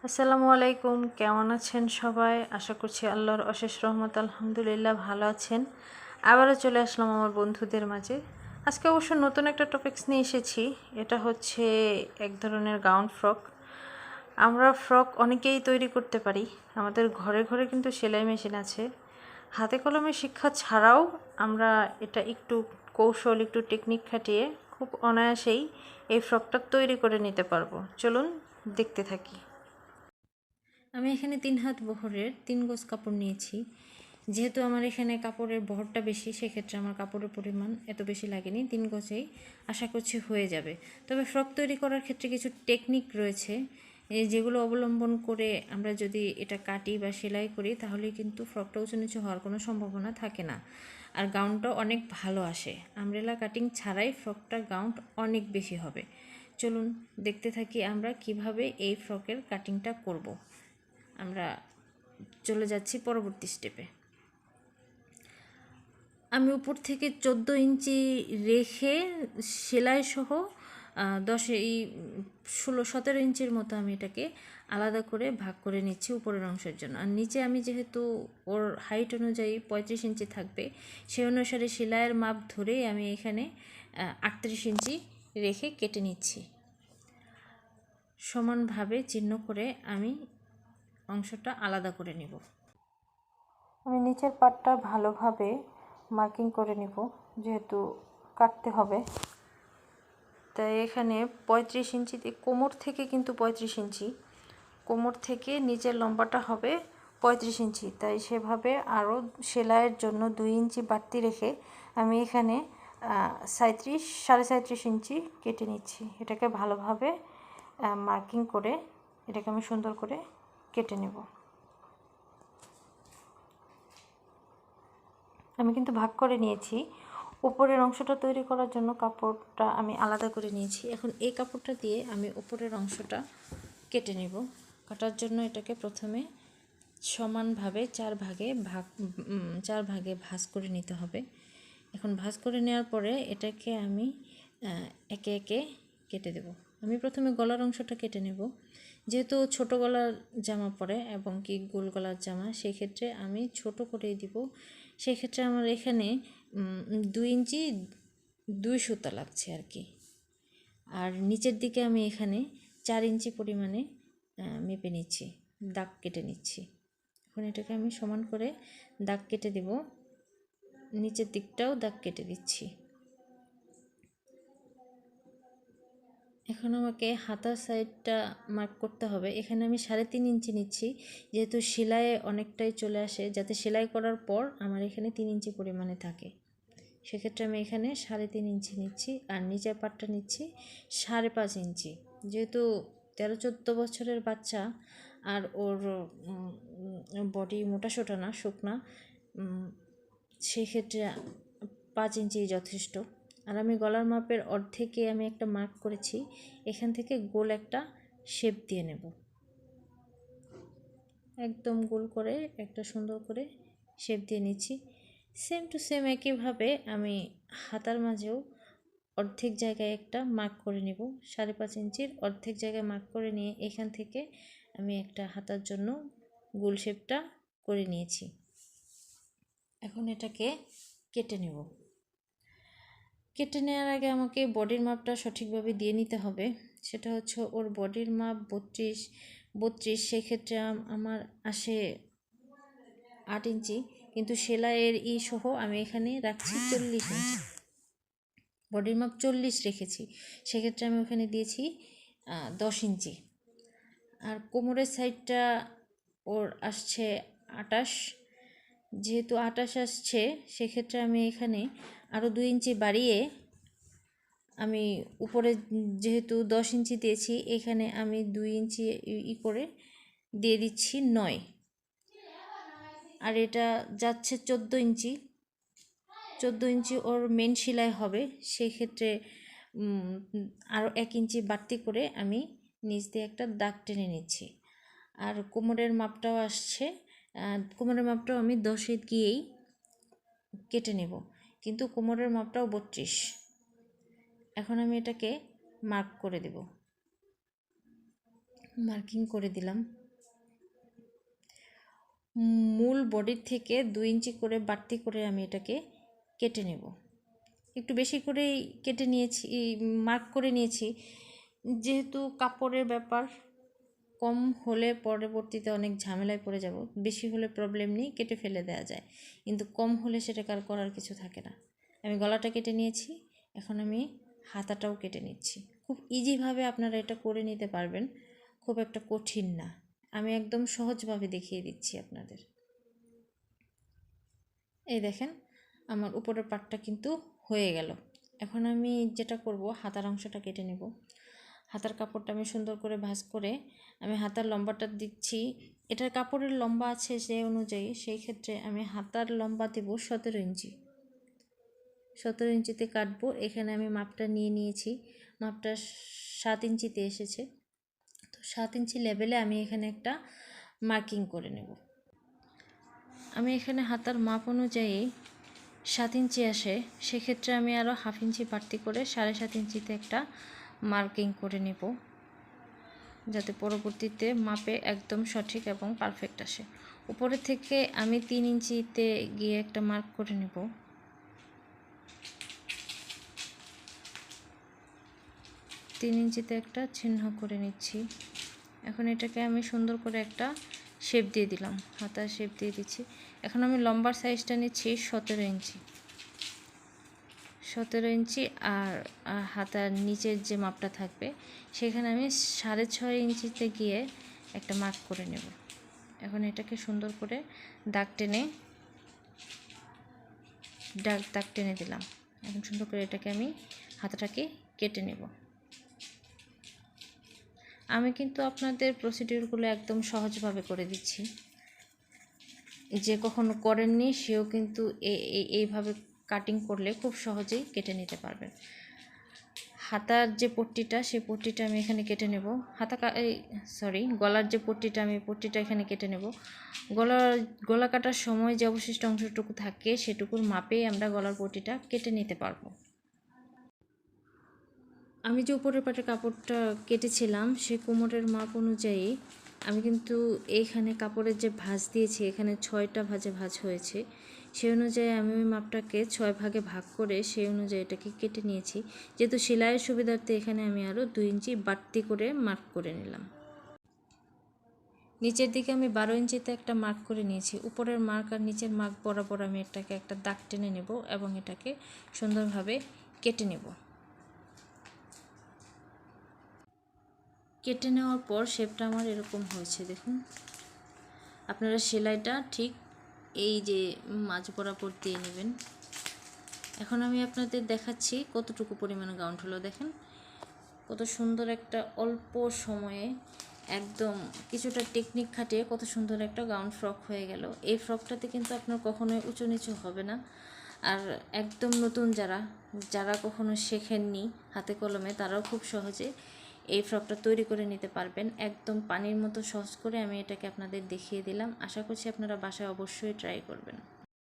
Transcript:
আসসালামু আলাইকুম, কেমন আছেন সবাই? আশা করছি আল্লাহর অশেষ রহমত আলহামদুলিল্লাহ ভালো আছেন। আবারও চলে আসলাম আমার বন্ধুদের মাঝে। আজকে অবশ্য নতুন একটা টপিকস নিয়ে এসেছি। এটা হচ্ছে এক ধরনের গাউন ফ্রক। আমরা ফ্রক অনেকেই তৈরি করতে পারি, আমাদের ঘরে ঘরে কিন্তু সেলাই মেশিন আছে। হাতে কলমে শিক্ষা ছাড়াও আমরা এটা একটু কৌশল, একটু টেকনিক খাটিয়ে খুব অনায়াসেই এই ফ্রকটা তৈরি করে নিতে পারবো। চলুন দেখতে থাকি। আমি এখানে 3 হাত বহরের 3 গজ কাপড় নিয়েছি। যেহেতু আমার এখানে কাপড়ের বহরটা বেশি, সেক্ষেত্রে আমার কাপড়ের পরিমাণ এত বেশি লাগেনি, 3 গজেই আশা করছি হয়ে যাবে। তবে ফ্রক তৈরি করার ক্ষেত্রে কিছু টেকনিক রয়েছে, যেগুলো অবলম্বন করে আমরা যদি এটা কাটি বা সেলাই করি, তাহলে কিন্তু ফ্রকটা উঁচু নিচু হওয়ার কোনো সম্ভাবনা থাকে না, আর গাউনটাও অনেক ভালো আসে। আমব্রেলা কাটিং ছাড়াই ফ্রকটা গাউন অনেক বেশি হবে। চলুন দেখতে থাকি আমরা কিভাবে এই ফ্রকের কাটিংটা করব। আমরা চলে যাচ্ছি পরবর্তী স্টেপে। আমি উপর থেকে 14 ইঞ্চি রেখে সেলাই সহ 17 ইঞ্চির মতো আমি এটাকে আলাদা করে ভাগ করে নিচ্ছি উপরের অংশের জন্য। আর নিচে আমি যেহেতু ওর হাইট অনুযায়ী 35 ইঞ্চি থাকবে, সেই অনুসারে সেলাইয়ের মাপ ধরেই আমি এখানে 38 ইঞ্চি রেখে কেটে নিচ্ছি। সমানভাবে চিহ্ন করে আমি অংশটা আলাদা করে নিব। আমি নিচের পাটটা ভালোভাবে মার্কিং করে নিব, যেহেতু কাটতে হবে। তাই এখানে 35 ইঞ্চিতে কোমর থেকে, কিন্তু 35 ইঞ্চি কোমর থেকে নিচের লম্বাটা হবে 35 ইঞ্চি। তাই সেভাবে আরও সেলাইয়ের জন্য 2 ইঞ্চি বাড়তি রেখে আমি এখানে 37.5 ইঞ্চি কেটে নিচ্ছি। এটাকে ভালোভাবে মার্কিং করে এটাকে আমি সুন্দর করে কেটে নেব। আমি কিন্তু ভাগ করে নিয়েছি। উপরের অংশটা তৈরি করার জন্য কাপড়টা আমি আলাদা করে নিয়েছি। এখন এই কাপড়টা দিয়ে আমি উপরের অংশটা কেটে নেব। কাটার জন্য এটাকে প্রথমে সমানভাবে 4 ভাগে ভাঁজ করে নিতে হবে। এখন ভাঁজ করে নেওয়ার পরে এটাকে আমি একে একে কেটে দেব। আমি প্রথমে গলার অংশটা কেটে নেব। যেহেতু ছোট গলার জামা পরে এবং কি গোল গলার জামা, সেই ক্ষেত্রে আমি ছোট করেই দিব। সেই ক্ষেত্রে আমার এখানে 2 ইঞ্চি 2 সুতা লাগছে আর কি। আর নিচের দিকে আমি এখানে 4 ইঞ্চি পরিমাণে মেপে নিচ্ছি, দাগ কেটে নিচ্ছি। এখন এটাকে আমি সমান করে দাগ কেটে দেব। নিচের দিকটাও দাগ কেটে দিচ্ছি। এখন আমাকে হাতার সাইডটা মার্ক করতে হবে। এখানে আমি 3.5 ইঞ্চি নিচ্ছি, যেহেতু সেলাইয়ে অনেকটাই চলে আসে, যাতে সেলাই করার পর আমার এখানে 3 ইঞ্চি পরিমাণে থাকে। সেক্ষেত্রে আমি এখানে 3.5 ইঞ্চি নিচ্ছি, আর নিচের পাটটা নিচ্ছি 5.5 ইঞ্চি। যেহেতু 13-14 বছরের বাচ্চা, আর ওর বডি মোটাসোটা না, শুকনা, সেই ক্ষেত্রে 5 ইঞ্চি যথেষ্ট। আর আমি গলার মাপের অর্ধেকে আমি একটা মার্ক করেছি, এখান থেকে গোল একটা শেপ দিয়ে নেব। একদম গোল করে একটা সুন্দর করে শেপ দিয়ে নিচ্ছি। সেম টু সেম একইভাবে আমি হাতার মাঝেও অর্ধেক জায়গায় একটা মার্ক করে নেব। 5.5 ইঞ্চির অর্ধেক জায়গায় মার্ক করে নিয়ে এখান থেকে আমি একটা হাতার জন্য গোল শেপটা করে নিয়েছি। এখন এটাকে কেটে নেব। কেটে নেওয়ার আগে আমাকে বডির মাপটা সঠিকভাবে দিয়ে নিতে হবে। সেটা হচ্ছে ওর বডির মাপ 32, সেক্ষেত্রে আমার আসে 8 ইঞ্চি, কিন্তু সেলাইয়ের সহ আমি এখানে রাখছি 40 ইঞ্চি। বডির মাপ 40 রেখেছি, সেক্ষেত্রে আমি ওখানে দিয়েছি 10 ইঞ্চি। আর কোমরের সাইডটা ওর আসছে 28। যেহেতু 28 আসছে, সেক্ষেত্রে আমি এখানে আরও 2 ইঞ্চি বাড়িয়ে আমি উপরে যেহেতু 10 ইঞ্চি দিয়েছি, এখানে আমি 2 ইঞ্চি করে দিয়ে দিচ্ছি 9। আর এটা যাচ্ছে 14 ইঞ্চি। 14 ইঞ্চি ওর মেন সেলাই হবে, সেই ক্ষেত্রে আরও 1 ইঞ্চি বাড়তি করে আমি নিচ দিয়ে একটা দাগ টেনে নিচ্ছি। আর কোমরের মাপটাও আসছে, কোমরের মাপটাও আমি 10-এ গিয়েই কেটে নেব, কিন্তু কোমরের মাপটাও 32। এখন আমি এটাকে মার্ক করে দেব। মার্কিং করে দিলাম। মূল বডির থেকে 2 ইঞ্চি করে বাড়তি করে আমি এটাকে কেটে নেব। একটু বেশি করেই কেটে নিয়েছি, মার্ক করে নিয়েছি, যেহেতু কাপড়ের ব্যাপার। কম হলে পরবর্তীতে অনেক ঝামেলায় পড়ে যাব। বেশি হলে প্রবলেম নেই, কেটে ফেলে দেওয়া যায়, কিন্তু কম হলে সেটা কার করার কিছু থাকে না। আমি গলাটা কেটে নিয়েছি, এখন আমি হাতাটাও কেটে নিচ্ছি। খুব ইজিভাবে আপনারা এটা করে নিতে পারবেন, খুব একটা কঠিন না। আমি একদম সহজভাবে দেখিয়ে দিচ্ছি আপনাদের। এই দেখেন আমার উপরের পাটটা কিন্তু হয়ে গেল। এখন আমি যেটা করব, হাতার অংশটা কেটে নেব। হাতার কাপড়টা আমি সুন্দর করে ভাঁজ করে আমি হাতার লম্বাটা দিচ্ছি। এটার কাপড়ের লম্বা আছে সেই অনুযায়ী, সেই ক্ষেত্রে আমি হাতার লম্বা দেব 17 ইঞ্চি। 17 ইঞ্চিতে কাটবো। এখানে আমি মাপটা নিয়ে নিয়েছি, মাপটা 7 ইঞ্চিতে এসেছে। তো 7 ইঞ্চি লেভেলে আমি এখানে একটা মার্কিং করে নেব। আমি এখানে হাতার মাপ অনুযায়ী 7 ইঞ্চি আসে, সেক্ষেত্রে আমি আরও হাফ ইঞ্চি বাড়তি করে 7.5 ইঞ্চিতে একটা মার্কিং করে নেব, যাতে পরবর্তীতে মাপে একদম সঠিক এবং পারফেক্ট আসে। উপরে থেকে আমি 3 ইঞ্চিতে গিয়ে একটা মার্ক করে নেব। 3 ইঞ্চিতে একটা চিহ্ন করে নিচ্ছি। এখন এটাকে আমি সুন্দর করে একটা শেপ দিয়ে দিলাম, হাতার শেপ দিয়ে দিচ্ছি। এখন আমি লম্বার সাইজটা নিচ্ছি 17 ইঞ্চি। 17 ইঞ্চি আর হাতার নিচের যে মাপটা থাকবে সেখানে আমি 6.5 ইঞ্চিতে গিয়ে একটা মার্ক করে নেব। এখন এটাকে সুন্দর করে দাগ টেনে দিলাম। এখন সুন্দর করে এটাকে আমি হাতাটাকে কেটে নেব। আমি কিন্তু আপনাদের প্রসিডিউরগুলো একদম সহজভাবে করে দিচ্ছি, যে কখনো করেননি সেও কিন্তু এইভাবে কাটিং করলে খুব সহজেই কেটে নিতে পারবেন। হাতার যে পট্টিটা, সেই পট্টিটা আমি এখানে কেটে নেব। গলার যে পট্টিটা, আমি পট্টিটা এখানে কেটে নেব। গলা কাটার সময় যে অবশিষ্ট অংশটুকু থাকে সেটুকুর মাপেই আমরা গলার পট্টিটা কেটে নিতে পারবো। আমি যে উপরের পাটের কাপড়টা কেটেছিলাম সেই কোমরের মাপ অনুযায়ী আমি কিন্তু এইখানে কাপড়ের যে ভাঁজ দিয়েছি, এখানে 6টা ভাঁজ হয়েছে। সেই অনুযায়ী আমি ওই মাপটাকে 6 ভাগে ভাগ করে সেই অনুযায়ী এটাকে কেটে নিয়েছি। যেহেতু সেলাইয়ের সুবিধার্থে এখানে আমি আরও 2 ইঞ্চি বাড়তি করে মার্ক করে নিলাম। নিচের দিকে আমি 12 ইঞ্চিতে একটা মার্ক করে নিয়েছি। উপরের মার্ক আর নিচের মার্ক বরাবর আমি এটাকে একটা দাগ টেনে নেব এবং এটাকে সুন্দরভাবে কেটে নেব। কেটে নেওয়ার পর শেপটা আমার এরকম হয়েছে, দেখুন। আপনারা সেলাইটা ঠিক এই যে মাঝ বরাবর দিয়ে নেবেন। এখন আমি আপনাদের দেখাচ্ছি কতটুকু পরিমাণে গাউন হলো। দেখেন কত সুন্দর একটা অল্প সময়ে একদম কিছুটা টেকনিক খাটিয়ে কত সুন্দর একটা গাউন ফ্রক হয়ে গেল। এই ফ্রকটাতে কিন্তু আপনার কখনোই উঁচু নিচু হবে না। আর একদম নতুন যারা কখনো শেখেননি হাতে কলমে, তারাও খুব সহজে এই ফ্রকটা তৈরি করে নিতে পারবেন। একদম পানির মতো সহজ করে আমি এটাকে আপনাদের দেখিয়ে দিলাম। আশা করছি আপনারা বাসায় অবশ্যই ট্রাই করবেন।